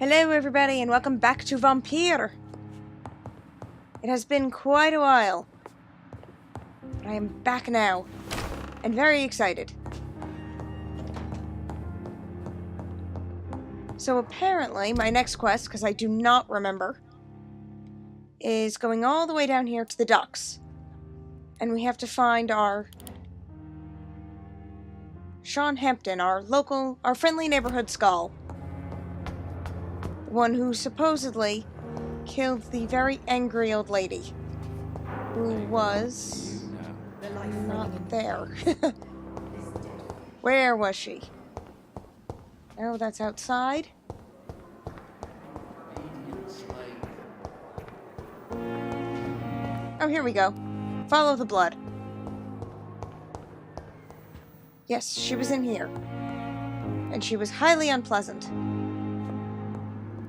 Hello everybody and welcome back to Vampyr. It has been quite a while, but I am back now, and very excited. So apparently my next quest, because I do not remember, is going all the way down here to the docks. And we have to find our Sean Hampton, our friendly neighborhood skull. The one who supposedly killed the very angry old lady, who was not there. Where was she? Oh, that's outside. Oh, here we go. Follow the blood. Yes, she was in here. And she was highly unpleasant.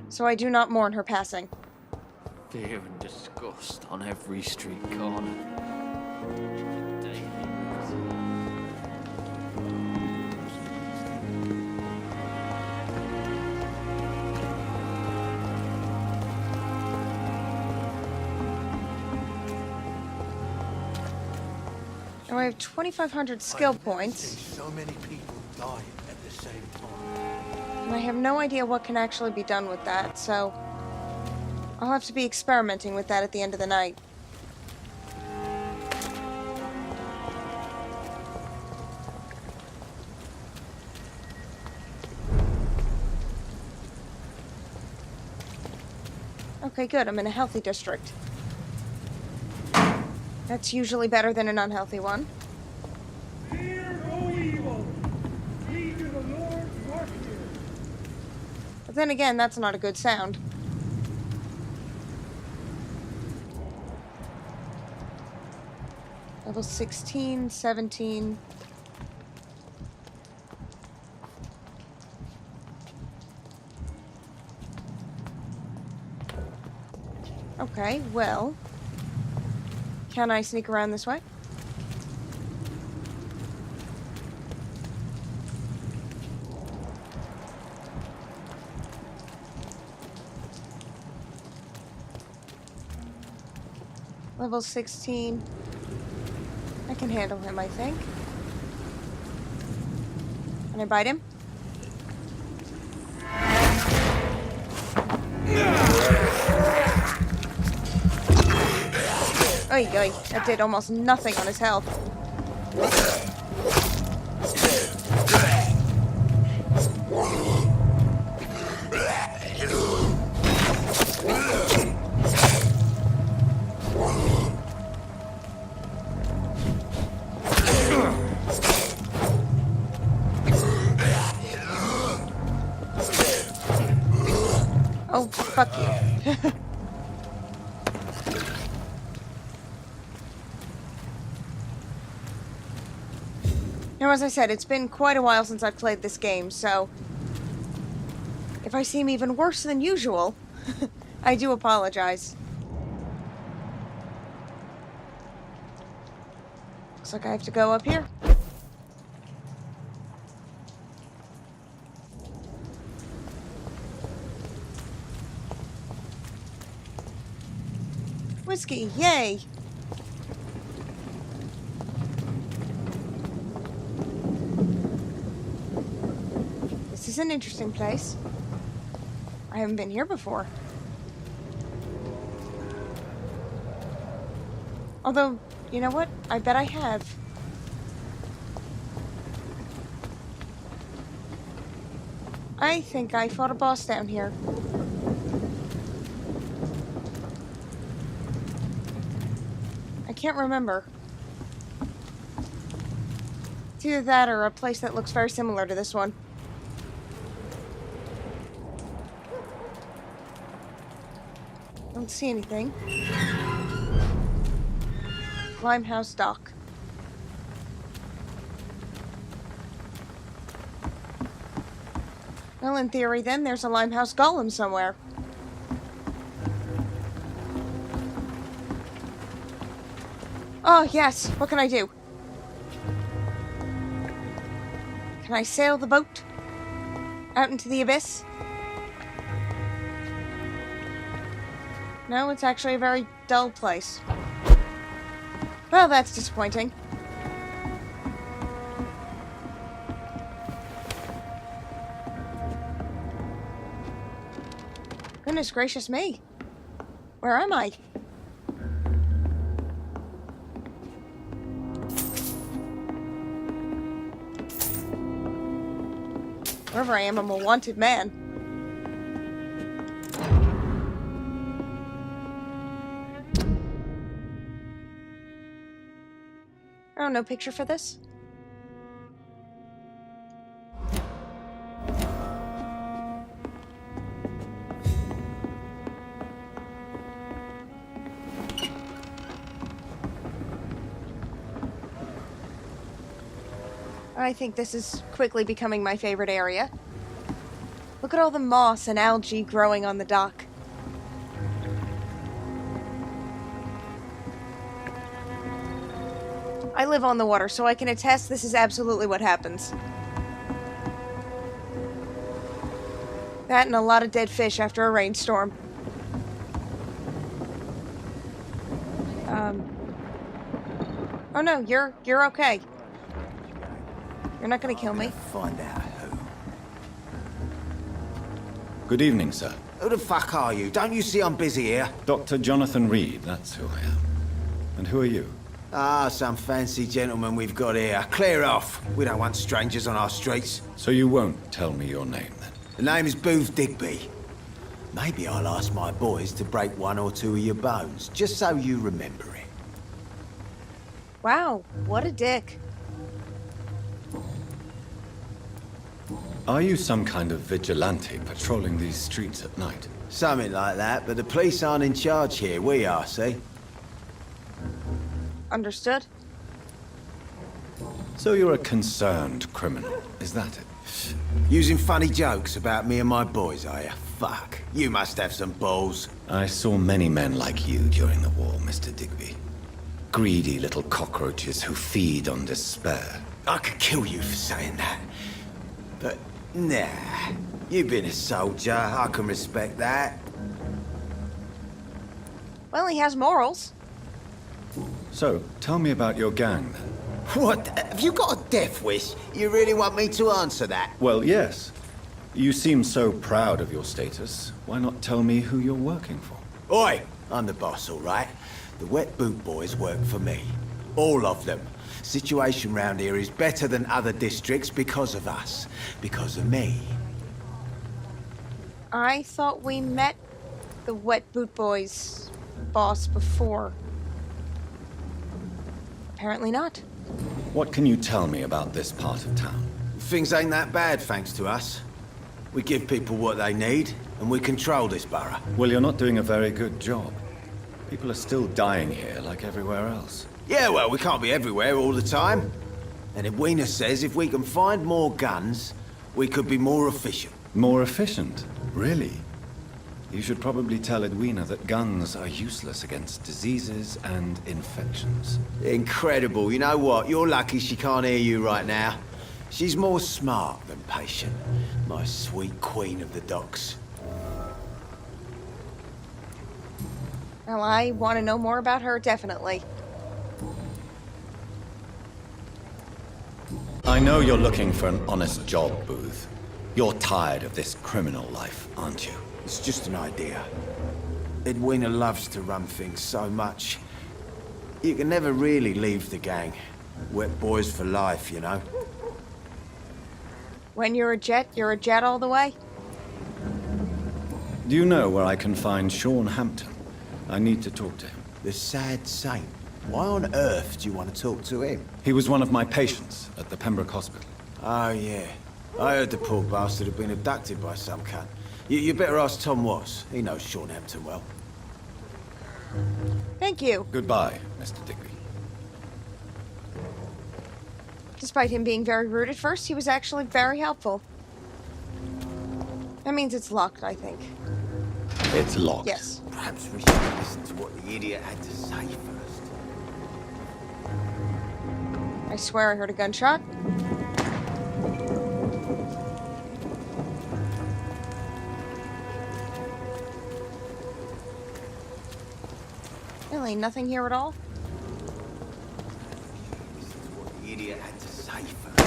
So I do not mourn her passing. Fear and disgust on every street corner. Now I have 2,500 skill points. So many people die at the same time. And I have no idea what can actually be done with that, so I'll have to be experimenting with that at the end of the night. Okay, good. I'm in a healthy district. That's usually better than an unhealthy one. Fear no evil. He to the Lord work here. But then again, that's not a good sound. Level 16, 17. Okay, well, can I sneak around this way? Level 16. I can handle him, I think. Can I bite him? Oy, oy, that did almost nothing on his health. Oh, fuck you. Now, as I said, it's been quite a while since I've played this game, so if I seem even worse than usual, I do apologize. Looks like I have to go up here. Whiskey, yay! This is an interesting place. I haven't been here before. Although, you know what? I bet I have. I think I fought a boss down here. I can't remember. It's either that or a place that looks very similar to this one. Don't see anything. Limehouse Dock. Well, in theory then, there's a Limehouse Golem somewhere. Oh, yes. What can I do? Can I sail the boat out into the abyss? No, it's actually a very dull place. Well, that's disappointing. Goodness gracious me. Where am I? Wherever I am, I'm a wanted man. Oh, no picture for this? I think this is quickly becoming my favorite area. Look at all the moss and algae growing on the dock. I live on the water, so I can attest this is absolutely what happens. That and a lot of dead fish after a rainstorm. Oh no, you're okay. You're not gonna kill me. Find out who. Good evening, sir. Who the fuck are you? Don't you see I'm busy here? Dr. Jonathan Reed, that's who I am. And who are you? Ah, some fancy gentleman we've got here. Clear off. We don't want strangers on our streets. So you won't tell me your name, then? The name is Booth Digby. Maybe I'll ask my boys to break one or two of your bones, just so you remember it. Wow, what a dick. Are you some kind of vigilante patrolling these streets at night? Something like that, but the police aren't in charge here. We are, see? Understood. So you're a concerned criminal, is that it? Using funny jokes about me and my boys, are you? Fuck. You must have some balls. I saw many men like you during the war, Mr. Digby. Greedy little cockroaches who feed on despair. I could kill you for saying that. But, nah. You've been a soldier. I can respect that. Well, he has morals. So, tell me about your gang, then. What? Have you got a death wish? You really want me to answer that? Well, yes. You seem so proud of your status. Why not tell me who you're working for? Oi! I'm the boss, all right? The Wet Boot Boys work for me. All of them. Situation round here is better than other districts because of us. Because of me. I thought we met the Wet Boot Boys boss before. Apparently not. What can you tell me about this part of town? Things ain't that bad, thanks to us. We give people what they need, and we control this borough. Well, you're not doing a very good job. People are still dying here like everywhere else. Yeah, well, we can't be everywhere all the time. And Edwina says if we can find more guns, we could be more efficient. More efficient? Really? You should probably tell Edwina that guns are useless against diseases and infections. Incredible. You know what? You're lucky she can't hear you right now. She's more smart than patient. My sweet queen of the docks. Well, I want to know more about her, definitely. I know you're looking for an honest job, Booth. You're tired of this criminal life, aren't you? It's just an idea. Edwina loves to run things so much. You can never really leave the gang. Wet boys for life, you know? When you're a jet all the way? Do you know where I can find Sean Hampton? I need to talk to him. The sad saint. Why on earth do you want to talk to him? He was one of my patients at the Pembroke Hospital. Oh, yeah. I heard the poor bastard had been abducted by some cunt. You better ask Tom Watts. He knows Sean Hampton well. Thank you. Goodbye, Mr. Digby. Despite him being very rude at first, he was actually very helpful. That means it's locked, I think. It's locked. Yes. Perhaps we should listen to what the idiot had to say first. I swear I heard a gunshot. Really, nothing here at all? This is what the idiot had to say first.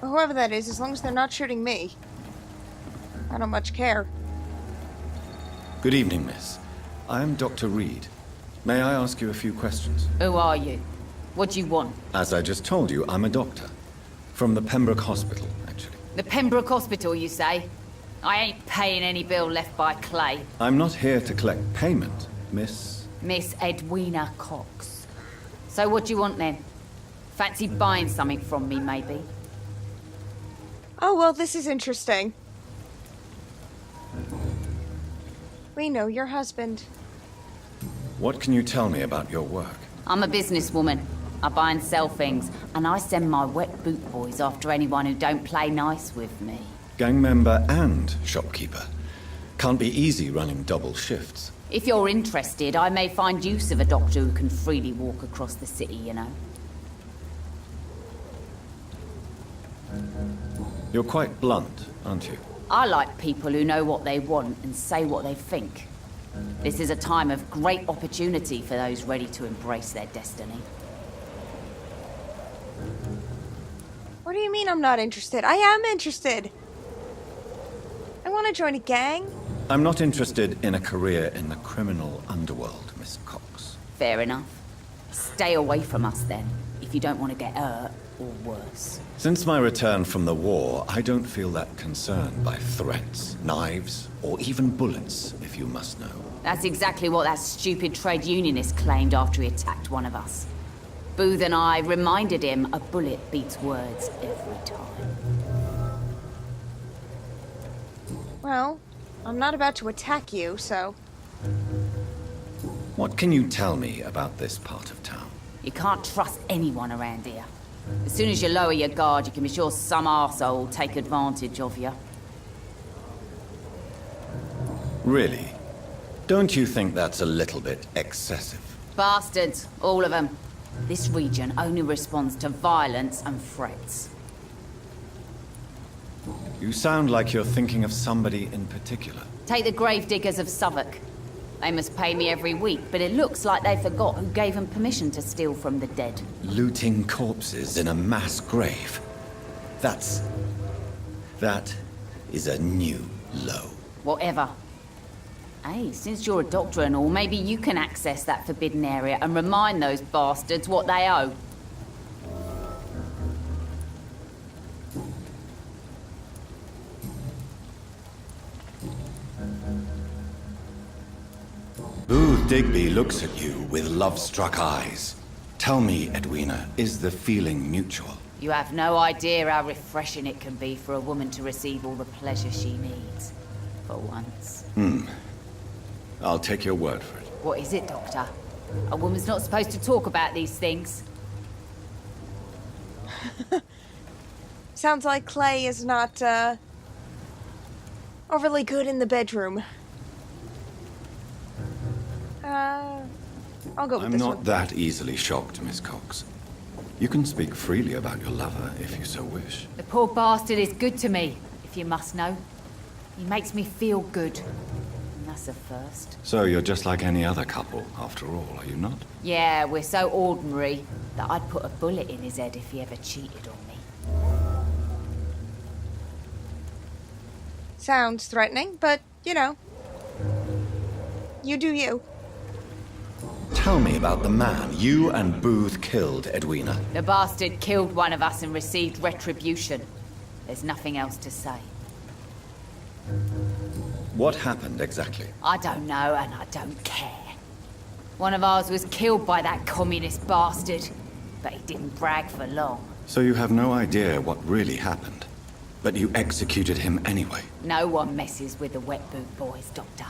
Well, whoever that is, as long as they're not shooting me, I don't much care. Good evening, miss. I'm Dr. Reed. May I ask you a few questions? Who are you? What do you want? As I just told you, I'm a doctor. From the Pembroke Hospital, actually. The Pembroke Hospital, you say? I ain't paying any bill left by Clay. I'm not here to collect payment, miss. Miss Edwina Cox. So what do you want then? Fancy buying something from me, maybe? Oh, well, this is interesting. We know your husband. What can you tell me about your work? I'm a businesswoman. I buy and sell things, and I send my wet boot boys after anyone who don't play nice with me. Gang member and shopkeeper. Can't be easy running double shifts. If you're interested, I may find use of a doctor who can freely walk across the city, you know. You're quite blunt, aren't you? I like people who know what they want and say what they think. This is a time of great opportunity for those ready to embrace their destiny. What do you mean I'm not interested? I am interested. I want to join a gang. I'm not interested in a career in the criminal underworld, Miss Cox. Fair enough. Stay away from us then, if you don't want to get hurt or worse. Since my return from the war, I don't feel that concerned by threats, knives, or even bullets, if you must know. That's exactly what that stupid trade unionist claimed after he attacked one of us. Booth and I reminded him a bullet beats words every time. Well, I'm not about to attack you, so... What can you tell me about this part of town? You can't trust anyone around here. As soon as you lower your guard, you can be sure some arsehole will take advantage of you. Really? Don't you think that's a little bit excessive? Bastards, all of them. This region only responds to violence and threats. You sound like you're thinking of somebody in particular. Take the gravediggers of Southwark. They must pay me every week, but it looks like they forgot who gave them permission to steal from the dead. Looting corpses in a mass grave. That is a new low. Whatever. Hey, since you're a doctor and all, maybe you can access that forbidden area and remind those bastards what they owe. Booth Digby looks at you with love-struck eyes. Tell me, Edwina, is the feeling mutual? You have no idea how refreshing it can be for a woman to receive all the pleasure she needs. For once. I'll take your word for it. What is it, Doctor? A woman's not supposed to talk about these things. Sounds like Clay is not, overly good in the bedroom. I'll go with I'm this not one. that easily shocked, Miss Cox. You can speak freely about your lover if you so wish. The poor bastard is good to me, if you must know. He makes me feel good. And that's a first. So you're just like any other couple, after all, are you not? Yeah, we're so ordinary that I'd put a bullet in his head if he ever cheated on me. Sounds threatening, but, you know. You do you. Tell me about the man you and Booth killed, Edwina. The bastard killed one of us and received retribution. There's nothing else to say. What happened exactly? I don't know, and I don't care. One of ours was killed by that communist bastard, but he didn't brag for long. So you have no idea what really happened, but you executed him anyway. No one messes with the wet boot boys, Doctor.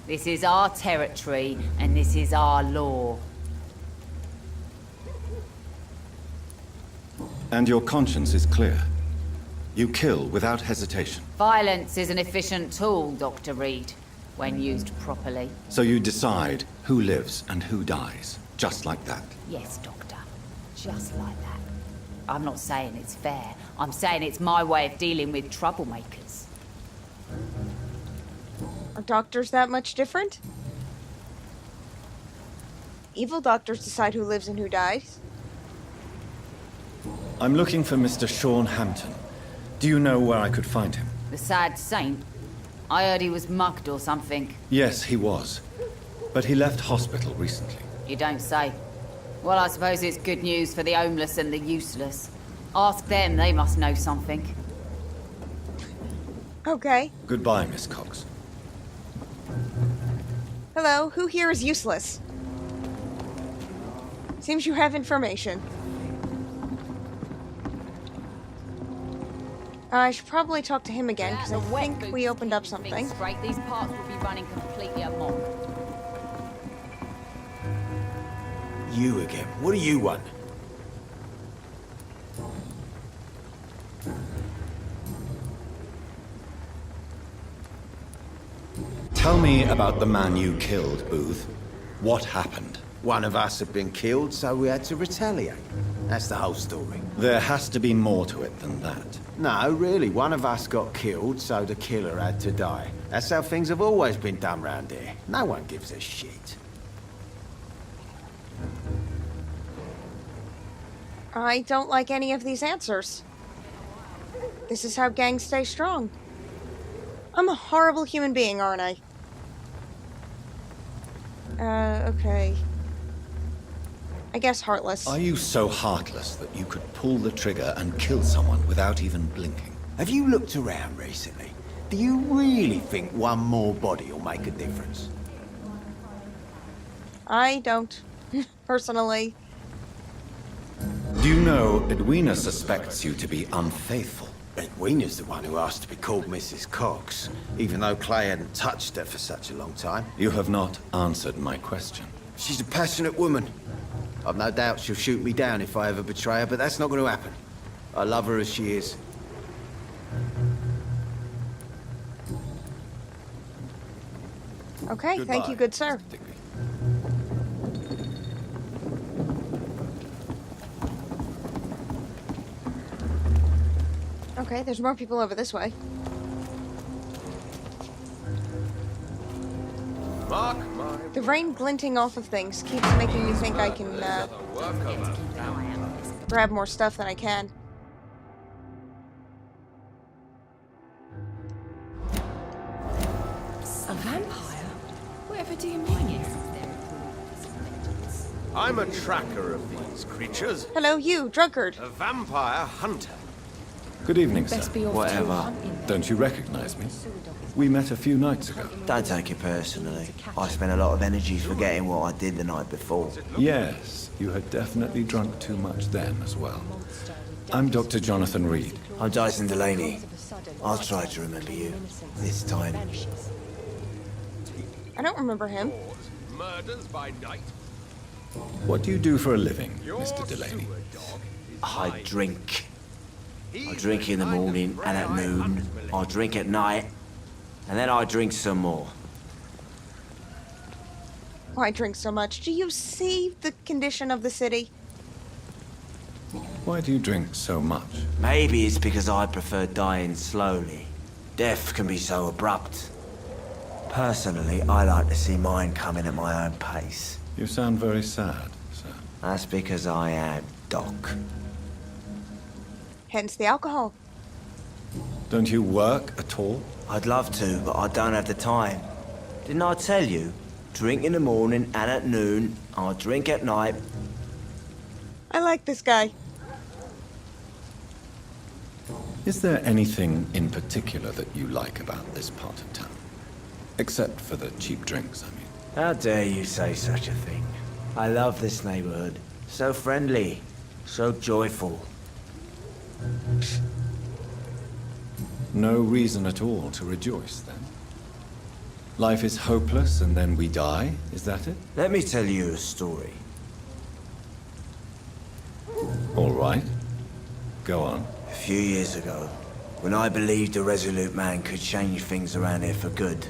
This is our territory, and this is our law. And your conscience is clear. You kill without hesitation. Violence is an efficient tool, Dr. Reed, when used properly. So you decide who lives and who dies, just like that. Yes, Doctor. Just like that. I'm not saying it's fair. I'm saying it's my way of dealing with troublemakers. Are doctors that much different? Evil doctors decide who lives and who dies. I'm looking for Mr. Sean Hampton. Do you know where I could find him? The sad saint? I heard he was mugged or something. Yes, he was. But he left hospital recently. You don't say. Well, I suppose it's good news for the homeless and the useless. Ask them, they must know something. Okay. Goodbye, Miss Cox. Hello, who here is useless? Seems you have information. I should probably talk to him again, because I think we opened up something. Straight, these parts will be running completely amok. You again. What do you want? Tell me about the man you killed, Booth. What happened? One of us had been killed, so we had to retaliate. That's the whole story. There has to be more to it than that. No, really. One of us got killed, so the killer had to die. That's how things have always been done round here. No one gives a shit. I don't like any of these answers. This is how gangs stay strong. I'm a horrible human being, aren't I? Okay. I guess heartless. Are you so heartless that you could pull the trigger and kill someone without even blinking? Have you looked around recently? Do you really think one more body will make a difference? I don't, personally. Do you know Edwina suspects you to be unfaithful? Edwina's the one who asked to be called Mrs. Cox, even though Clay hadn't touched her for such a long time. You have not answered my question. She's a passionate woman. I've no doubt she'll shoot me down if I ever betray her, but that's not going to happen. I love her as she is. Okay, Goodbye, thank you, good sir. Mr. Digby. Okay, there's more people over this way. The rain glinting off of things keeps making me think I can, grab more stuff than I can. A vampire? Whatever do you mean? I'm a tracker of these creatures. Hello, you, drunkard. A vampire hunter. Good evening, sir. Best be off Whatever. to a hunt in there. Don't you recognize me? We met a few nights ago. Don't take it personally. I spent a lot of energy forgetting what I did the night before. Yes, you had definitely drunk too much then as well. I'm Dr. Jonathan Reed. I'm Dyson Delaney. I'll try to remember you. This time. I don't remember him. Murders by night. What do you do for a living, Mr. Delaney? I drink. I drink in the morning and at noon. I drink at night. And then I drink some more. Why drink so much? Do you see the condition of the city? Why do you drink so much? Maybe it's because I prefer dying slowly. Death can be so abrupt. Personally, I like to see mine coming at my own pace. You sound very sad, sir. That's because I am Doc. Hence the alcohol. Don't you work at all? I'd love to, but I don't have the time. Didn't I tell you? Drink in the morning and at noon. I drink at night. I like this guy. Is there anything in particular that you like about this part of town? Except for the cheap drinks, I mean. How dare you say such a thing? I love this neighborhood. So friendly. So joyful. No reason at all to rejoice, then? Life is hopeless and then we die, is that it? Let me tell you a story. All right. Go on. A few years ago, when I believed a resolute man could change things around here for good,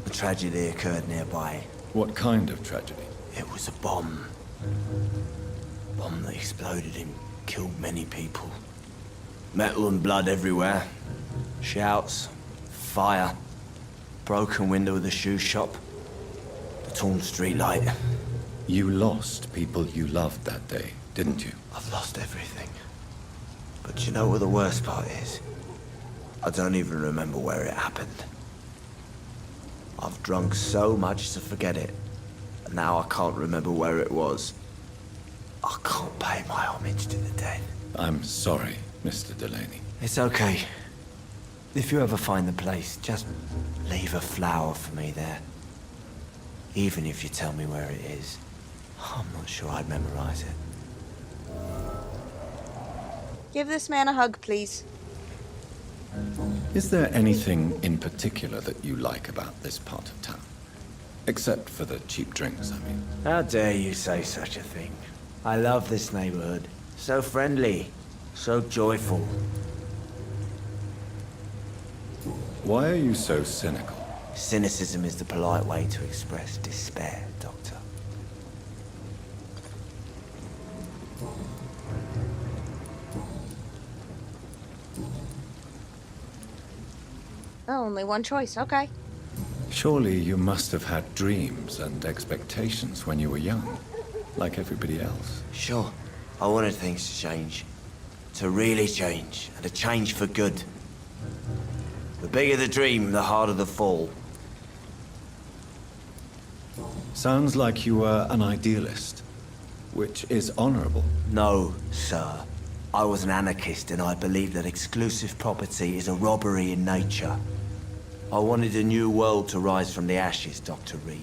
a tragedy occurred nearby. What kind of tragedy? It was a bomb. Bomb that exploded and killed many people. Metal and blood everywhere. Shouts. Fire. broken window of the shoe shop, the torn street light. You lost people you loved that day, didn't you? I've lost everything. But you know what the worst part is? I don't even remember where it happened. I've drunk so much to forget it, and now I can't remember where it was. I can't pay my homage to the dead. I'm sorry, Mr. Delaney. It's okay. If you ever find the place, just leave a flower for me there. Even if you tell me where it is, I'm not sure I'd memorize it. Give this man a hug, please. Is there anything in particular that you like about this part of town? Except for the cheap drinks, I mean. How dare you say such a thing? I love this neighborhood. So friendly, so joyful. Why are you so cynical? Cynicism is the polite way to express despair, Doctor. Oh, only one choice, okay. Surely you must have had dreams and expectations when you were young, like everybody else. Sure, I wanted things to change. To really change, and to change for good. The bigger the dream, the harder the fall. Sounds like you were an idealist, which is honorable. No, sir. I was an anarchist, and I believed that exclusive property is a robbery in nature. I wanted a new world to rise from the ashes, Dr. Reed.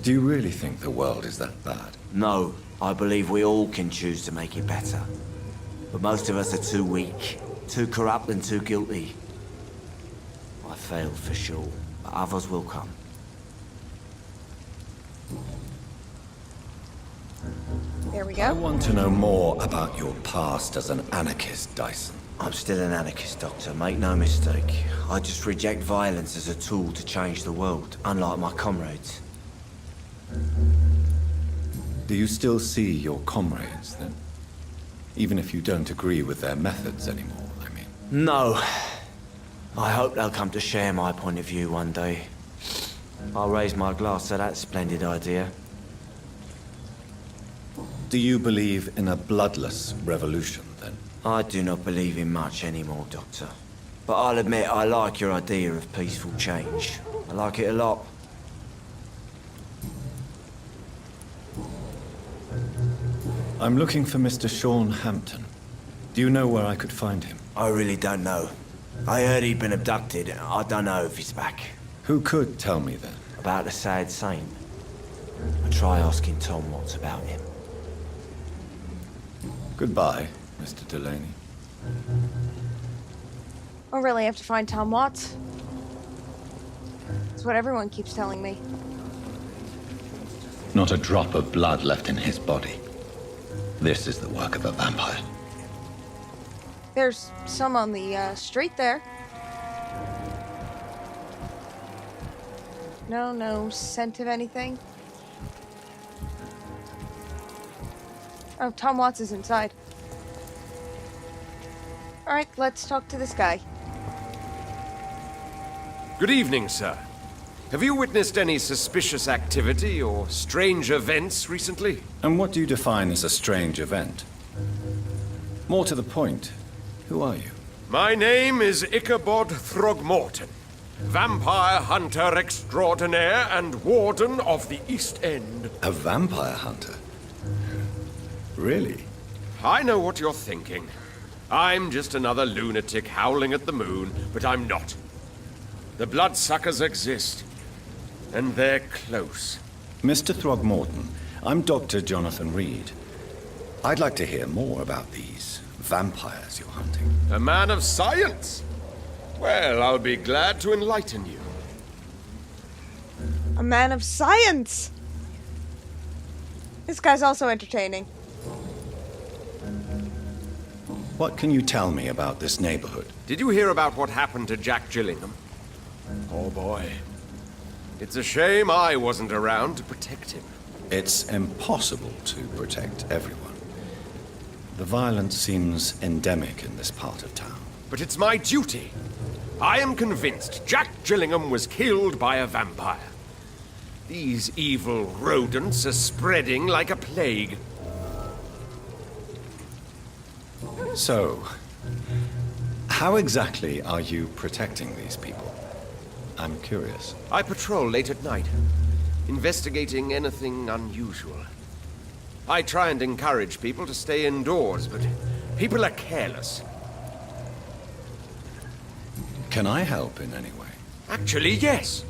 Do you really think the world is that bad? No, I believe we all can choose to make it better. But most of us are too weak, too corrupt and too guilty. I failed for sure, but others will come. There we I go. want to know more about your past as an anarchist, Dyson. I'm still an anarchist, Doctor, make no mistake. I just reject violence as a tool to change the world, unlike my comrades. Do you still see your comrades, then? Even if you don't agree with their methods anymore, I mean. No. I hope they'll come to share my point of view one day. I'll raise my glass to that splendid idea. Do you believe in a bloodless revolution, then? I do not believe in much anymore, Doctor. But I'll admit I like your idea of peaceful change. I like it a lot. I'm looking for Mr. Sean Hampton. Do you know where I could find him? I really don't know. I heard he'd been abducted. I don't know if he's back. Who could tell me, then? About the sad saint. I'll try asking Tom Watts about him. Goodbye, Mr. Delaney. I really have to find Tom Watts. That's what everyone keeps telling me. Not a drop of blood left in his body. This is the work of a vampire. There's some on the street there. No scent of anything. Oh, Tom Watts is inside. Alright, let's talk to this guy. Good evening, sir. Have you witnessed any suspicious activity or strange events recently? And what do you define as a strange event? More to the point, who are you? My name is Ichabod Throgmorton, vampire hunter extraordinaire and warden of the East End. A vampire hunter? Really? I know what you're thinking. I'm just another lunatic howling at the moon, but I'm not. The bloodsuckers exist, and they're close. Mr. Throgmorton, I'm Dr. Jonathan Reed. I'd like to hear more about these vampires you're hunting. A man of science? Well, I'll be glad to enlighten you. A man of science! This guy's also entertaining. What can you tell me about this neighborhood? Did you hear about what happened to Jack Gillingham? Oh boy. It's a shame I wasn't around to protect him. It's impossible to protect everyone. The violence seems endemic in this part of town. but it's my duty. I am convinced Jack Gillingham was killed by a vampire. These evil rodents are spreading like a plague. So, how exactly are you protecting these people? I'm curious. I patrol late at night, investigating anything unusual. I try and encourage people to stay indoors, but people are careless. Can I help in any way? Actually, yes.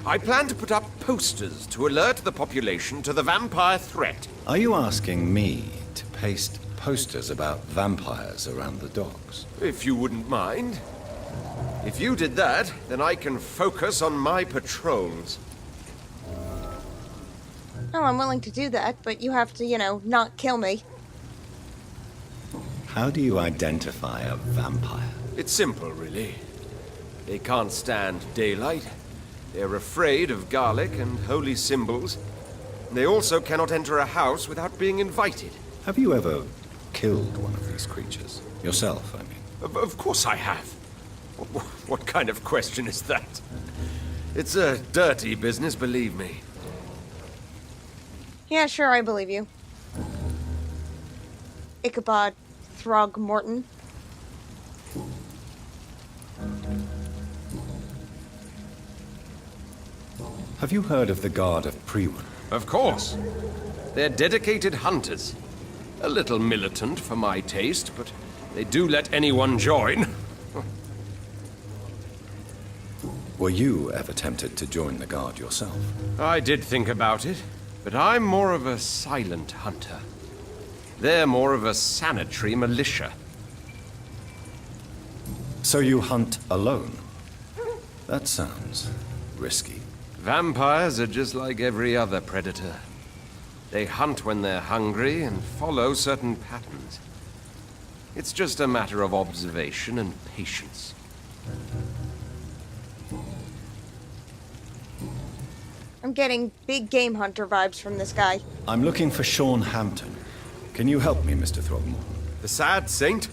I plan to put up posters to alert the population to the vampire threat. Are you asking me to paste posters about vampires around the docks? If you wouldn't mind. If you did that, then I can focus on my patrols. Oh, I'm willing to do that, but you have to, not kill me. How do you identify a vampire? It's simple, really. They can't stand daylight. They're afraid of garlic and holy symbols. They also cannot enter a house without being invited. Have you ever killed one of these creatures? Yourself, I mean. Of course I have. What kind of question is that? It's a dirty business, believe me. Yeah, sure, I believe you. Ichabod Throgmorton. Have you heard of the Guard of Priwen? Of course. They're dedicated hunters. A little militant for my taste, but they do let anyone join. Were you ever tempted to join the Guard yourself? I did think about it, but I'm more of a silent hunter. They're more of a sanitary militia. So you hunt alone? That sounds risky. Vampires are just like every other predator. They hunt when they're hungry and follow certain patterns. It's just a matter of observation and patience. I'm getting big game hunter vibes from this guy. I'm looking for Sean Hampton. Can you help me, Mr. Throgmorton? The sad saint?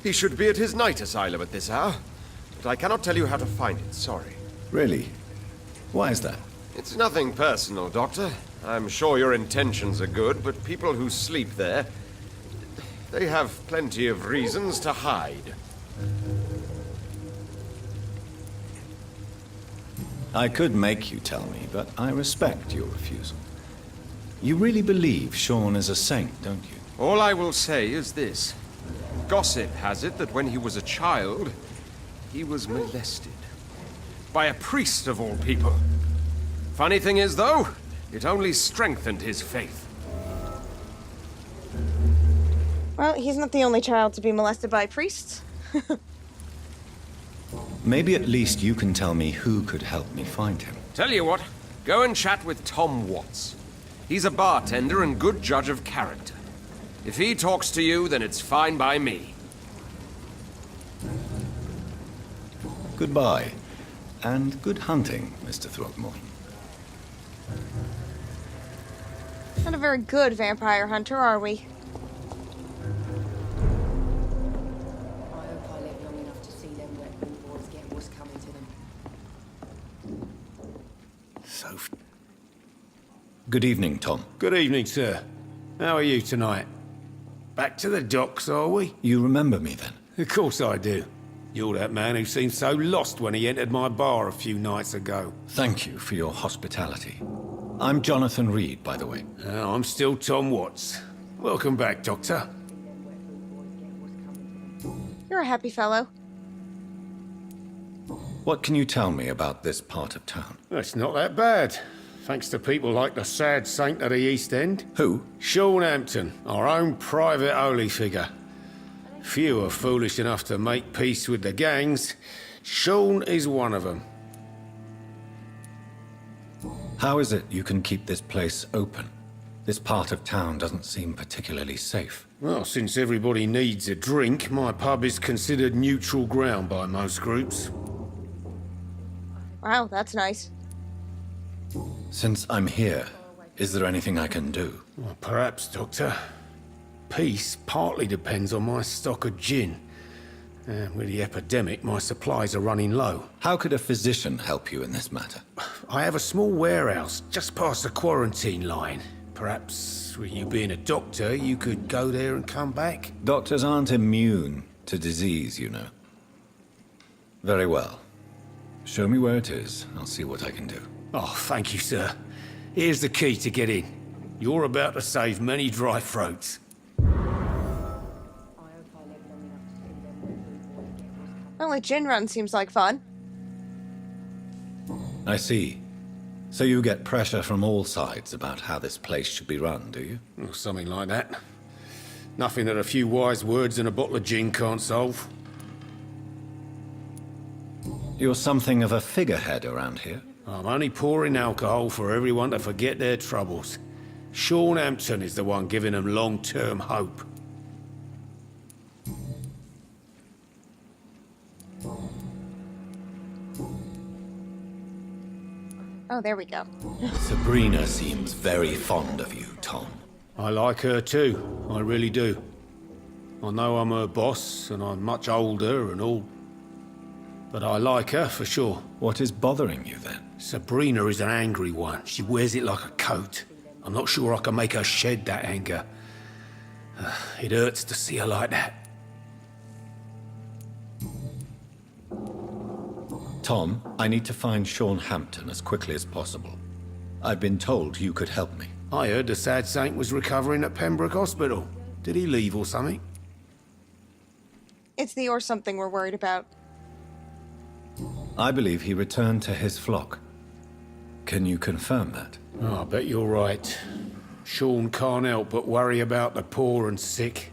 He should be at his night asylum at this hour. But I cannot tell you how to find it, sorry. Really? Why is that? It's nothing personal, Doctor. I'm sure your intentions are good, but people who sleep there, they have plenty of reasons to hide. I could make you tell me, but I respect your refusal. You really believe Sean is a saint, don't you? All I will say is this. Gossip has it that when he was a child, he was molested. By a priest of all people. Funny thing is, though, it only strengthened his faith. Well, he's not the only child to be molested by priests. Maybe at least you can tell me who could help me find him. Tell you what, go and chat with Tom Watts. He's a bartender and good judge of character. If he talks to you, then it's fine by me. Goodbye. And good hunting, Mr. Throgmorton. Not a very good vampire hunter, are we? I hope I live long enough to see them wet boys get what's coming to them. So... Good evening, Tom. Good evening, sir. How are you tonight? Back to the docks, are we? You remember me then? Of course I do. You're that man who seemed so lost when he entered my bar a few nights ago. Thank you for your hospitality. I'm Jonathan Reed, by the way. I'm still Tom Watts. Welcome back, Doctor. You're a happy fellow. What can you tell me about this part of town? It's not that bad. Thanks to people like the sad saint of the East End. Who? Sean Hampton, our own private holy figure. Few are foolish enough to make peace with the gangs. Sean is one of them. How is it you can keep this place open? This part of town doesn't seem particularly safe. Well, since everybody needs a drink, my pub is considered neutral ground by most groups. Wow, that's nice. Since I'm here, is there anything I can do? Well, perhaps, Doctor. Peace partly depends on my stock of gin. And with the epidemic, my supplies are running low. How could a physician help you in this matter? I have a small warehouse just past the quarantine line. Perhaps, with you being a doctor, you could go there and come back? Doctors aren't immune to disease, you know. Very well. Show me where it is. I'll see what I can do. Oh, thank you, sir. Here's the key to get in. You're about to save many dry throats. Well, a gin run seems like fun. I see. So you get pressure from all sides about how this place should be run, do you? Or something like that. Nothing that a few wise words and a bottle of gin can't solve. You're something of a figurehead around here. I'm only pouring alcohol for everyone to forget their troubles. Sean Hampton is the one giving them long-term hope. Oh, there we go. Sabrina seems very fond of you, Tom. I like her too, I really do. I know I'm her boss, and I'm much older and all. But I like her, for sure. What is bothering you, then? Sabrina is an angry one. She wears it like a coat. I'm not sure I can make her shed that anger. It hurts to see her like that. Tom, I need to find Sean Hampton as quickly as possible. I've been told you could help me. I heard the sad saint was recovering at Pembroke Hospital. Did he leave or something? It's the or something we're worried about. I believe he returned to his flock. Can you confirm that? Oh, I bet you're right. Sean can't help but worry about the poor and sick.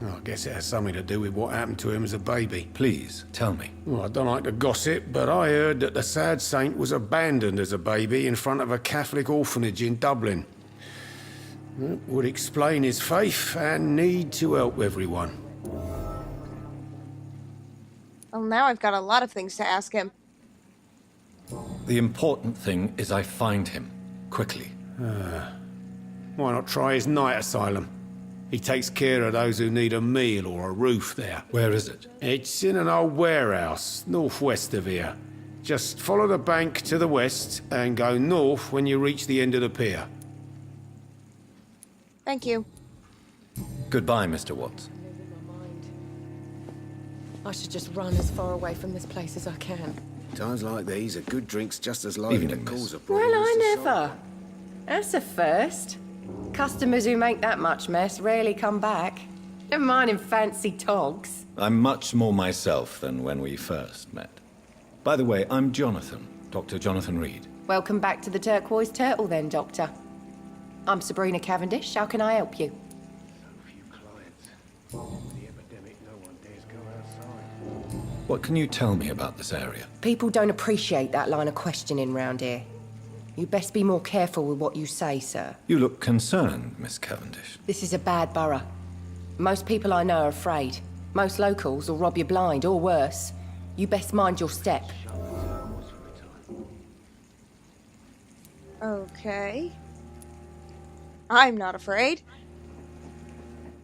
Oh, I guess it has something to do with what happened to him as a baby. Please, tell me. Well, I don't like to gossip, but I heard that the sad saint was abandoned as a baby in front of a Catholic orphanage in Dublin. That would explain his faith and need to help everyone. Well, now I've got a lot of things to ask him. The important thing is I find him, quickly. Why not try his night asylum? He takes care of those who need a meal or a roof there. Where is it? It's in an old warehouse, northwest of here. Just follow the bank to the west and go north when you reach the end of the pier. Thank you. Goodbye, Mr. Watts. I should just run as far away from this place as I can. Times like these, a good drink's just as likely Even to in this. cause a problem. Well, as I the never. That's a first. Customers who make that much mess rarely come back. Never mind in fancy togs. I'm much more myself than when we first met. By the way, I'm Jonathan, Dr. Jonathan Reed. Welcome back to the Turquoise Turtle then, Doctor. I'm Sabrina Cavendish. How can I help you? What can you tell me about this area? People don't appreciate that line of questioning round here. You best be more careful with what you say, sir. You look concerned, Miss Cavendish. This is a bad borough. Most people I know are afraid. Most locals will rob you blind, or worse. You best mind your step. Okay. I'm not afraid.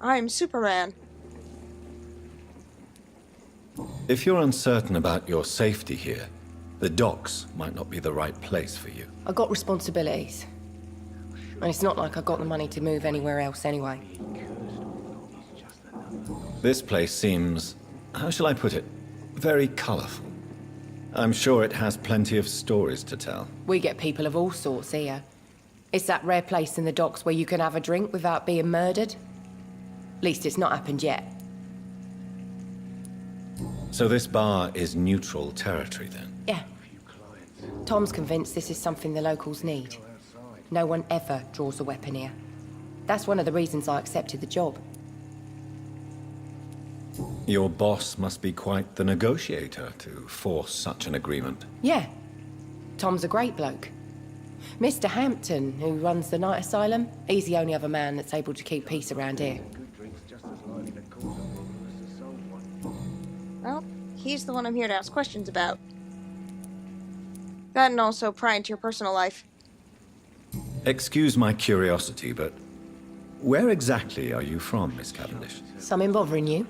I'm Superman. If you're uncertain about your safety here, the docks might not be the right place for you. I got responsibilities. And it's not like I got the money to move anywhere else anyway. This place seems, how shall I put it, very colorful. I'm sure it has plenty of stories to tell. We get people of all sorts here. It's that rare place in the docks where you can have a drink without being murdered. At least it's not happened yet. So this bar is neutral territory then? Yeah. Tom's convinced this is something the locals need. No one ever draws a weapon here. That's one of the reasons I accepted the job. Your boss must be quite the negotiator to force such an agreement. Yeah. Tom's a great bloke. Mr. Hampton, who runs the night asylum, he's the only other man that's able to keep peace around here. Well, he's the one I'm here to ask questions about. That and also pry into your personal life. Excuse my curiosity, but where exactly are you from, Miss Cavendish? Something bothering you?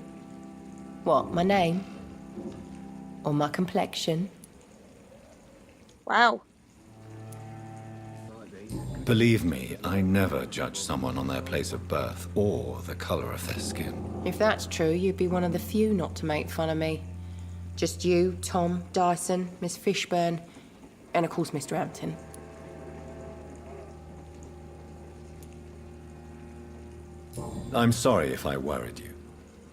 What, my name? Or my complexion? Wow. Believe me, I never judge someone on their place of birth or the color of their skin. If that's true, you'd be one of the few not to make fun of me. Just you, Tom, Dyson, Miss Fishburne, and of course Mr. Hampton. I'm sorry if I worried you.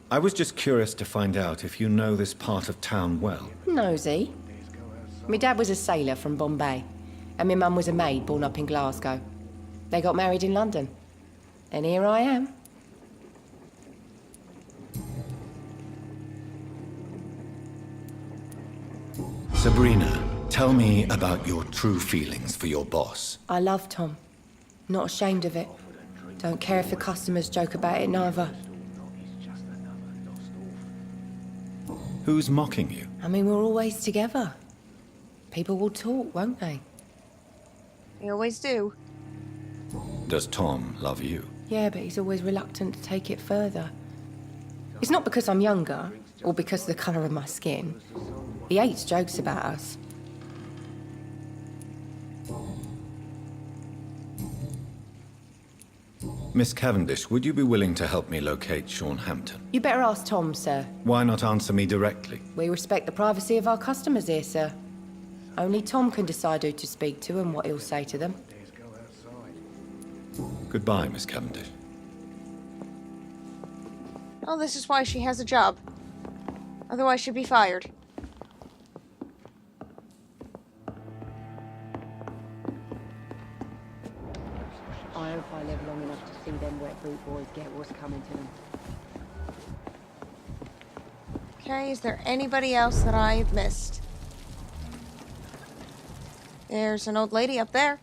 I was just curious to find out if you know this part of town well. Nosy. My dad was a sailor from Bombay, and my mum was a maid born up in Glasgow. They got married in London. And here I am. Sabrina, tell me about your true feelings for your boss. I love Tom. Not ashamed of it. Don't care if the customers joke about it neither. Who's mocking you? I mean, we're always together. People will talk, won't they? They always do. Does Tom love you? Yeah, but he's always reluctant to take it further. It's not because I'm younger, or because of the colour of my skin. He hates jokes about us. Miss Cavendish, would you be willing to help me locate Sean Hampton? You better ask Tom, sir. Why not answer me directly? We respect the privacy of our customers here, sir. Only Tom can decide who to speak to and what he'll say to them. Goodbye, Miss Cavendish. Oh, this is why she has a job. Otherwise, she'd be fired. I hope I live long enough to see them wet boot boys get what's coming to them. Okay, is there anybody else that I've missed? There's an old lady up there.